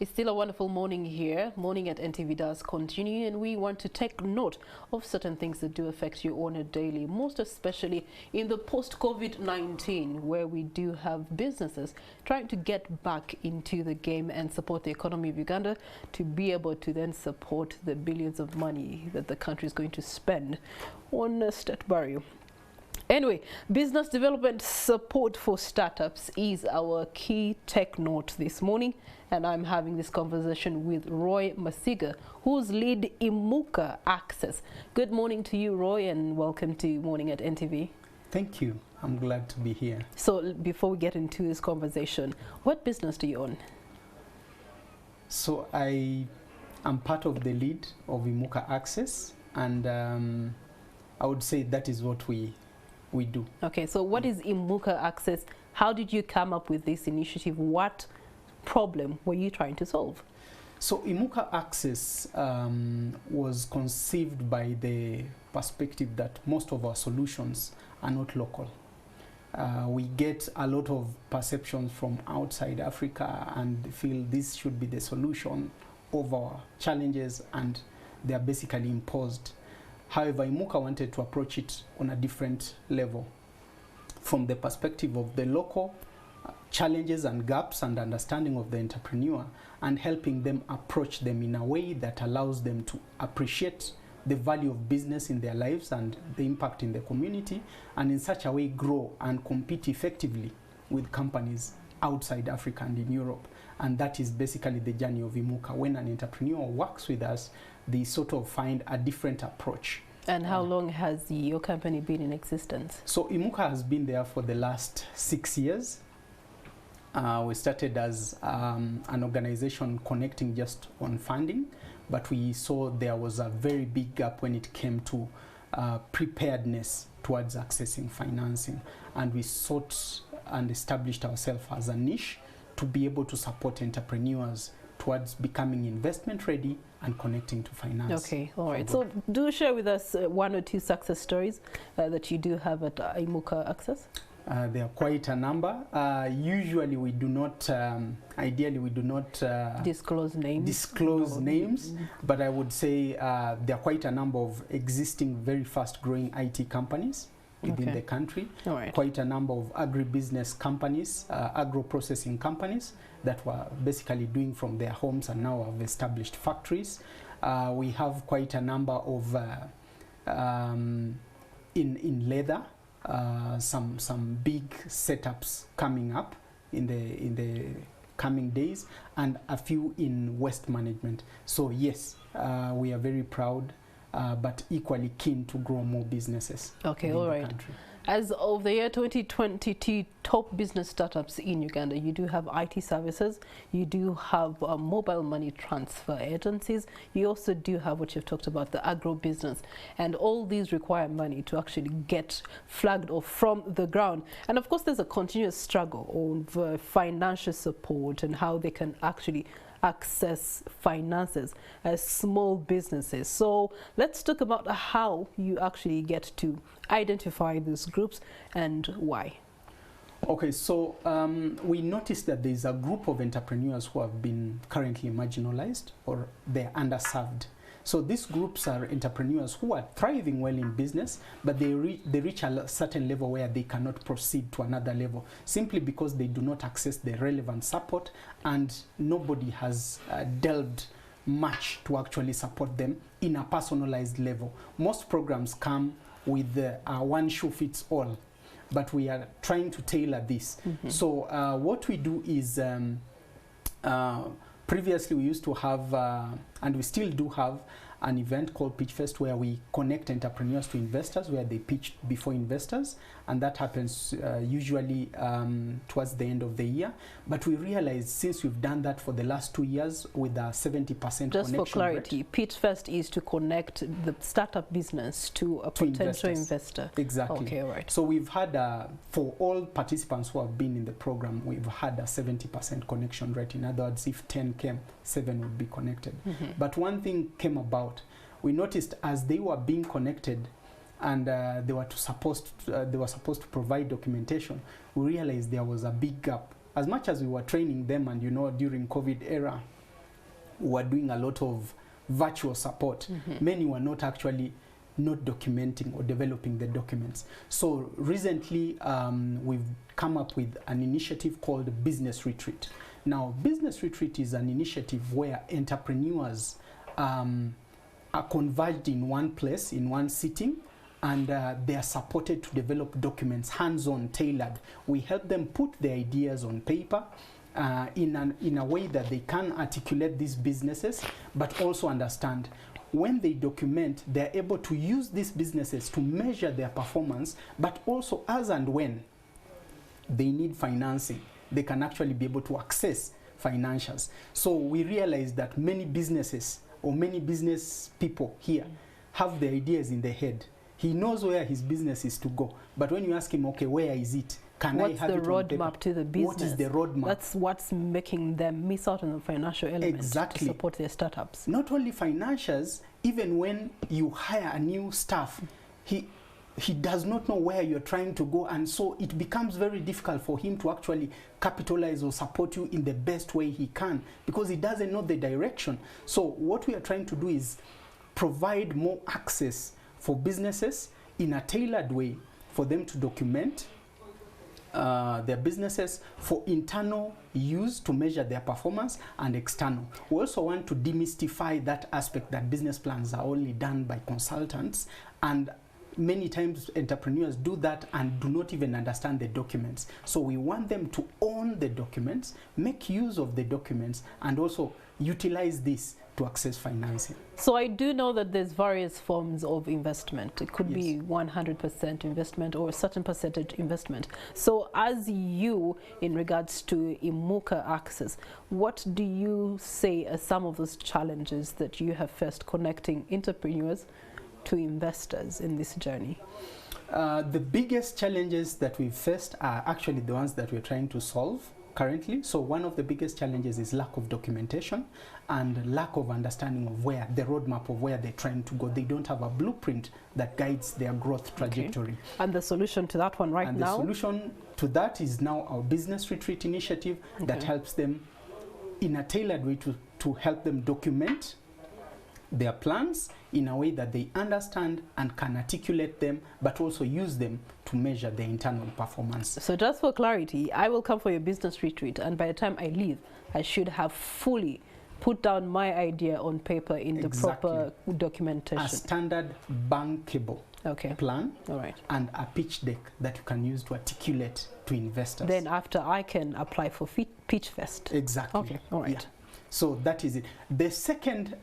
It's still a wonderful morning here. Morning at NTV does continue, and we want to take note of certain things that do affect you on a daily, most especially in the post-COVID-19, where we do have businesses trying to get back into the game and support the economy of Uganda to be able to then support the billions of money that the country is going to spend on state burial. Anyway, business development support for startups is our key tech note this morning, and I'm having this conversation with Roy Masiga, who's lead Imuka Access. Good morning to you, Roy, and welcome to Morning at NTV. Thank you. I'm glad to be here. So before we get into this conversation, what business do you own? So I am part of the lead of Imoka Access, and I would say that is what we do. Okay, so what is Imuka Access? How did you come up with this initiative? What problem were you trying to solve? So Imuka Access was conceived by the perspective that most of our solutions are not local. We get a lot of perceptions from outside Africa and feel this should be the solution of our challenges, and they are basically imposed. However, Imuka wanted to approach it on a different level, from the perspective of the local challenges and gaps and understanding of the entrepreneur, and helping them approach them in a way that allows them to appreciate the value of business in their lives and the impact in the community, and in such a way grow and compete effectively with companies outside Africa and in Europe. And that is basically the journey of Imuka. When an entrepreneur works with us, they sort of find a different approach. And how long has your company been in existence? So Imuka has been there for the last 6 years. We started as an organization connecting just on funding, but we saw there was a very big gap when it came to preparedness towards accessing financing. And we sought and established ourselves as a niche to be able to support entrepreneurs towards becoming investment ready and connecting to finance. Okay, all right. So do share with us one or two success stories that you do have at Imuka Access. There are quite a number. Usually we do not, ideally we do not disclose names. But I would say there are quite a number of existing very fast growing IT companies within the country. All right. Quite a number of agribusiness companies, agro-processing companies that were basically doing from their homes and now have established factories. We have quite a number of in leather, some big setups coming up in the coming days, and a few in waste management. So yes, we are very proud, but equally keen to grow more businesses. Okay, all right. As of the year 2022 top business startups in Uganda, you do have IT services, you do have mobile money transfer agencies, you also do have what you've talked about, the agro business, and all these require money to actually get flagged off from the ground. And of course there's a continuous struggle of financial support and how they can actually access finances as small businesses. So let's talk about how you actually get to identify these groups and why. Okay, so we noticed that there's a group of entrepreneurs who have been currently marginalized or they're underserved. So these groups are entrepreneurs who are thriving well in business, but they reach a certain level where they cannot proceed to another level simply because they do not access the relevant support, and nobody has delved much to actually support them in a personalized level. Most programs come with one shoe fits all, but we are trying to tailor this. So what we do is previously we used to have, and we still do have, an event called Pitchfest where we connect entrepreneurs to investors, where they pitch before investors, and that happens usually towards the end of the year. But we realized since we've done that for the last 2 years with a 70% connection Just for clarity, Pitchfest is to connect the startup business to a potential investor. Exactly. Okay, all right. So we've had, for all participants who have been in the program, we've had a 70% connection rate. In other words, if 10 came, 7 would be connected. But one thing came about. We noticed as they were being connected and they were supposed to provide documentation, we realized there was a big gap. As much as we were training them, and you know, during COVID era, were doing a lot of virtual support. Many were not actually not documenting or developing the documents. So recently we've come up with an initiative called Business Retreat. Now, Business Retreat is an initiative where entrepreneurs are converged in one place, in one sitting, and they are supported to develop documents, hands-on, tailored. We help them put their ideas on paper in a way that they can articulate these businesses, but also understand when they document, they're able to use these businesses to measure their performance, but also as and when they need financing, they can actually be able to access financials. So we realize that many businesses or many business people here have the ideas in their head. He knows where his business is to go, but when you ask him, okay, where is it? What's the roadmap to the business? What is the roadmap? That's what's making them miss out on the financial element to support their startups. Not only financials, even when you hire a new staff, he does not know where you're trying to go, and so it becomes very difficult for him to actually capitalize or support you in the best way he can, because he doesn't know the direction. So what we are trying to do is provide more access for businesses in a tailored way for them to document their businesses for internal use to measure their performance and external. We also want to demystify that aspect that business plans are only done by consultants, and many times entrepreneurs do that and do not even understand the documents. So we want them to own the documents, make use of the documents, and also utilize this to access financing. So I do know that there's various forms of investment. It could be 100% investment or a certain percentage investment. So as you, in regards to Imuka Access, what do you say are some of those challenges that you have faced connecting entrepreneurs to investors in this journey? The biggest challenges that we've faced are actually the ones that we're trying to solve currently. So one of the biggest challenges is lack of documentation and lack of understanding of where the roadmap of where they're trying to go. They don't have a blueprint that guides their growth trajectory. Okay. And the solution to that one now? The solution to that is now our Business Retreat initiative that helps them in a tailored way to help them document their plans in a way that they understand and can articulate them, but also use them to measure their internal performance. So just for clarity, I will come for your business retreat, and by the time I leave, I should have fully put down my idea on paper in the proper documentation. A standard bankable plan and a pitch deck that you can use to articulate to investors. Then after, I can apply for Pitchfest. Exactly. Okay, all right. Yeah. So that is it. The second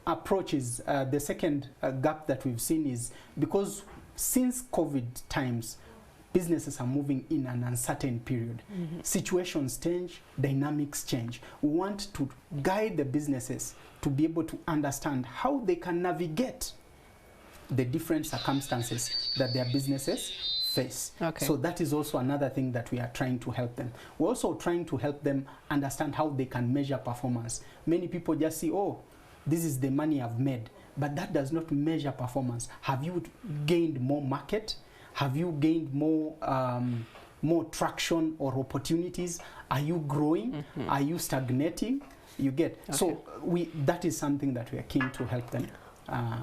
approach is, the second gap that we've seen is because since COVID times, businesses are moving in an uncertain period. Situations change, dynamics change. We want to guide the businesses to be able to understand how they can navigate the different circumstances that their businesses face. So that is also another thing that we are trying to help them. We're also trying to help them understand how they can measure performance. Many people just see, oh, this is the money I've made, but that does not measure performance. Have you gained more market? Have you gained more more traction or opportunities? Are you growing? Are you stagnating? You get. So that is something that we are keen to help them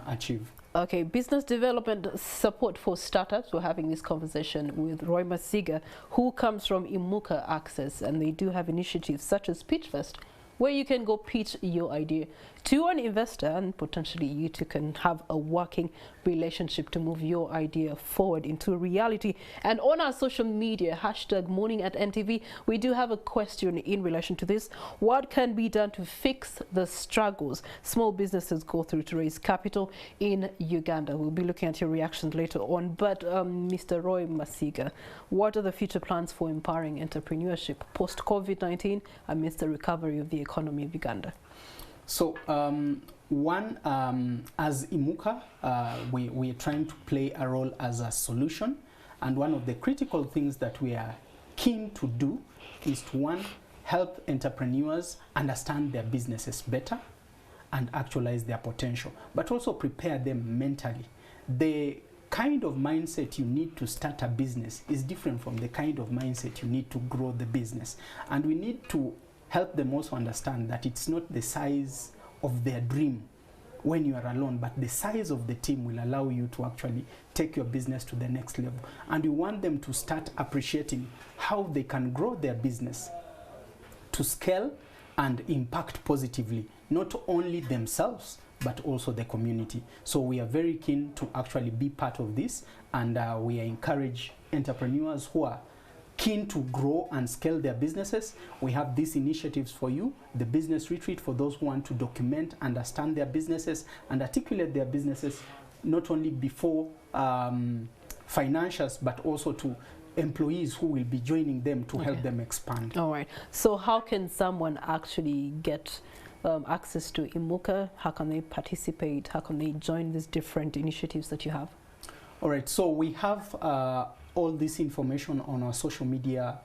achieve. Okay, business development support for startups. We're having this conversation with Roy Masiga, who comes from Imuka Access, and they do have initiatives such as Pitchfest, where you can go pitch your idea to an investor, and potentially you two can have a working relationship to move your idea forward into reality. And on our social media, #morning@ntv, we do have a question in relation to this. What can be done to fix the struggles small businesses go through to raise capital in Uganda? We'll be looking at your reactions later on. But Mr. Roy Masiga, what are the future plans for empowering entrepreneurship post-COVID-19 amidst the recovery of the economy of Uganda? So one, as Imuka, we are trying to play a role as a solution, and one of the critical things that we are keen to do is to, one, help entrepreneurs understand their businesses better and actualize their potential, but also prepare them mentally. The kind of mindset you need to start a business is different from the kind of mindset you need to grow the business, and we need to help them also understand that it's not the size of their dream when you are alone, but the size of the team will allow you to actually take your business to the next level. And you want them to start appreciating how they can grow their business to scale and impact positively, not only themselves, but also the community. So we are very keen to actually be part of this, and we encourage entrepreneurs who are keen to grow and scale their businesses. We have these initiatives for you, the business retreat for those who want to document, understand their businesses, and articulate their businesses, not only before financials, but also to employees who will be joining them to help them expand. All right. So how can someone actually get access to Imuka? How can they participate? How can they join these different initiatives that you have? All right. So we have all this information on our social media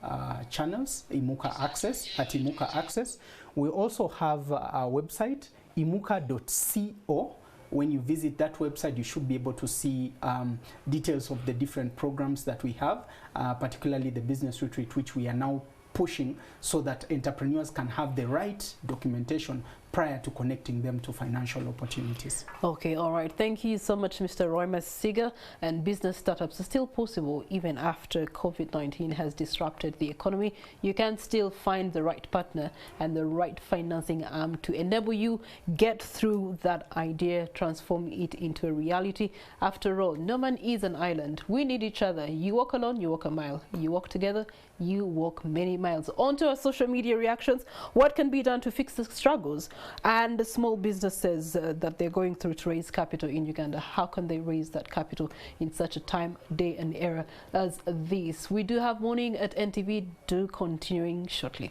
channels, Imuka Access, at Imuka Access. We also have our website, imuka.co. When you visit that website, you should be able to see details of the different programs that we have, particularly the business retreat, which we are now pushing so that entrepreneurs can have the right documentation prior to connecting them to financial opportunities. Okay, all right. Thank you so much, Mr. Roy Masiga. And business startups are still possible even after COVID-19 has disrupted the economy. You can still find the right partner and the right financing arm to enable you get through that idea, transform it into a reality. After all, no man is an island. We need each other. You walk alone, you walk a mile. You walk together, you walk many miles. On to our social media reactions. What can be done to fix the struggles and the small businesses that they're going through to raise capital in Uganda? How can they raise that capital in such a time, day and era as this? We do have Morning at NTV, continuing shortly.